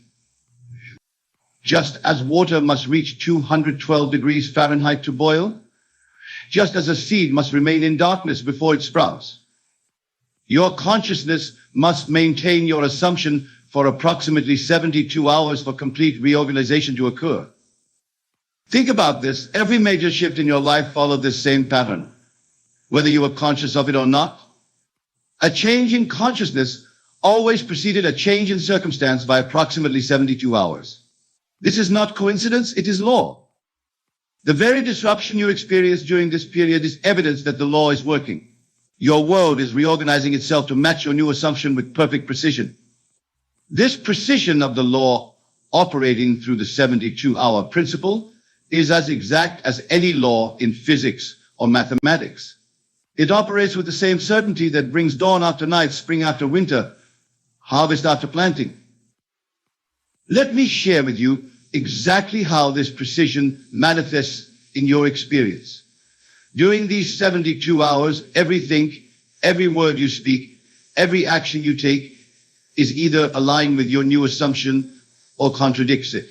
Just as water must reach 212 degrees Fahrenheit to boil, just as a seed must remain in darkness before it sprouts, your consciousness must maintain your assumption for approximately 72 hours for complete reorganization to occur. Think about this. Every major shift in your life followed this same pattern, whether you were conscious of it or not. A change in consciousness always preceded a change in circumstance by approximately 72 hours. This is not coincidence, it is law. The very disruption you experience during this period is evidence that the law is working. Your world is reorganizing itself to match your new assumption with perfect precision. This precision of the law operating through the 72-hour principle is as exact as any law in physics or mathematics. It operates with the same certainty that brings dawn after night, spring after winter, harvest after planting. Let me share with you exactly how this precision manifests in your experience. During these 72 hours, everything, every word you speak, every action you take is either aligned with your new assumption or contradicts it.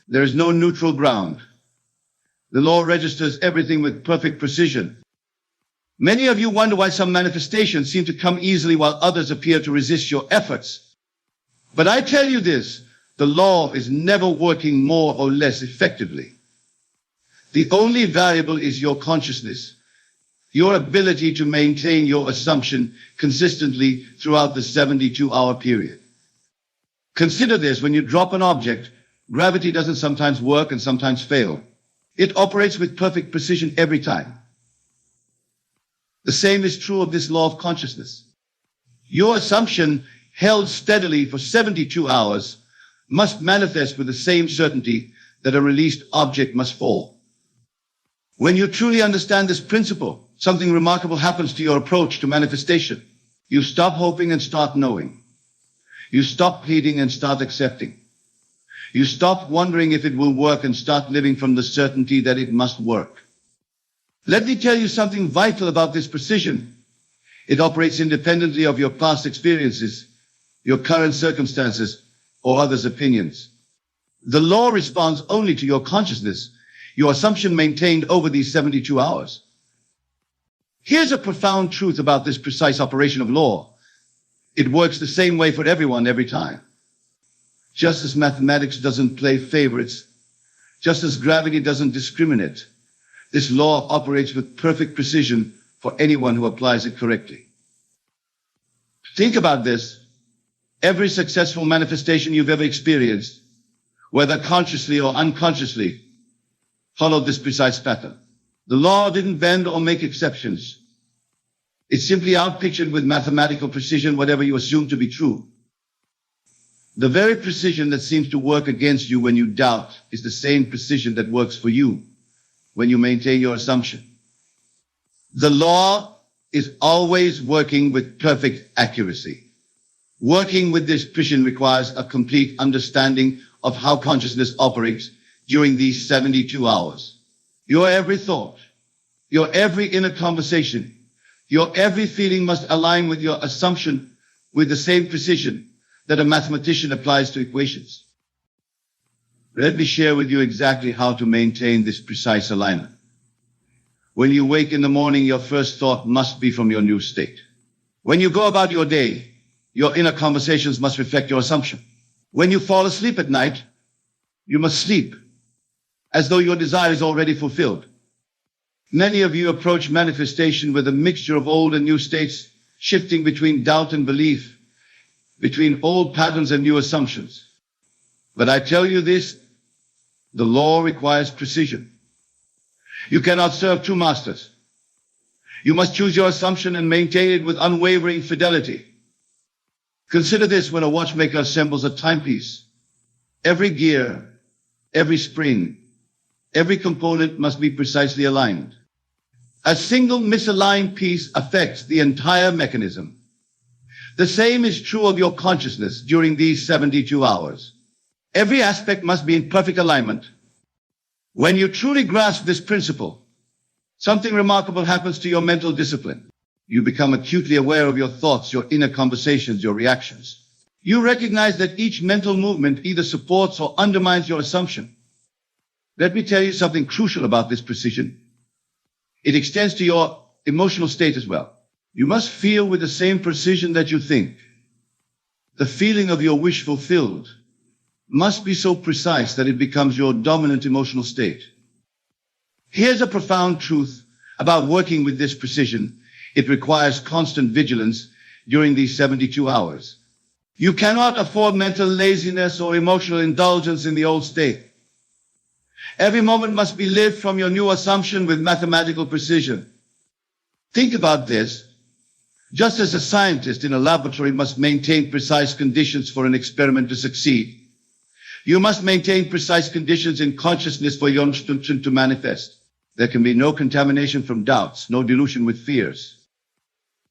There is no neutral ground. The law registers everything with perfect precision. Many of you wonder why some manifestations seem to come easily while others appear to resist your efforts. But I tell you this, the law is never working more or less effectively. The only variable is your consciousness, your ability to maintain your assumption consistently throughout the 72-hour period. Consider this, when you drop an object, gravity doesn't sometimes work and sometimes fail. It operates with perfect precision every time. The same is true of this law of consciousness. Your assumption held steadily for 72 hours must manifest with the same certainty that a released object must fall. When you truly understand this principle, something remarkable happens to your approach to manifestation. You stop hoping and start knowing. You stop pleading and start accepting. You stop wondering if it will work and start living from the certainty that it must work. Let me tell you something vital about this precision. It operates independently of your past experiences, your current circumstances, or others' opinions. The law responds only to your consciousness, your assumption maintained over these 72 hours. Here's a profound truth about this precise operation of law. It works the same way for everyone every time. Just as mathematics doesn't play favorites, just as gravity doesn't discriminate, this law operates with perfect precision for anyone who applies it correctly. Think about this. Every successful manifestation you've ever experienced, whether consciously or unconsciously, followed this precise pattern. The law didn't bend or make exceptions. It simply outpictured with mathematical precision whatever you assumed to be true. The very precision that seems to work against you when you doubt is the same precision that works for you when you maintain your assumption. The law is always working with perfect accuracy. Working with this precision requires a complete understanding of how consciousness operates during these 72 hours. Your every thought, your every inner conversation, your every feeling must align with your assumption with the same precision that a mathematician applies to equations. Let me share with you exactly how to maintain this precise alignment. When you wake in the morning, your first thought must be from your new state. When you go about your day, your inner conversations must reflect your assumption. When you fall asleep at night, you must sleep as though your desire is already fulfilled. Many of you approach manifestation with a mixture of old and new states, shifting between doubt and belief, between old patterns and new assumptions. But I tell you this, the law requires precision. You cannot serve two masters. You must choose your assumption and maintain it with unwavering fidelity. Consider this when a watchmaker assembles a timepiece. Every gear, every spring, every component must be precisely aligned. A single misaligned piece affects the entire mechanism. The same is true of your consciousness during these 72 hours. Every aspect must be in perfect alignment. When you truly grasp this principle, something remarkable happens to your mental discipline. You become acutely aware of your thoughts, your inner conversations, your reactions. You recognize that each mental movement either supports or undermines your assumption. Let me tell you something crucial about this precision. It extends to your emotional state as well. You must feel with the same precision that you think. The feeling of your wish fulfilled must be so precise that it becomes your dominant emotional state. Here's a profound truth about working with this precision. It requires constant vigilance during these 72 hours. You cannot afford mental laziness or emotional indulgence in the old state. Every moment must be lived from your new assumption with mathematical precision. Think about this. Just as a scientist in a laboratory must maintain precise conditions for an experiment to succeed, you must maintain precise conditions in consciousness for your instruction to manifest. There can be no contamination from doubts, no dilution with fears.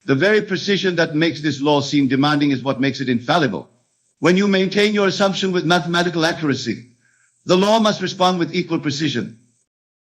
The very precision that makes this law seem demanding is what makes it infallible. When you maintain your assumption with mathematical accuracy, the law must respond with equal precision.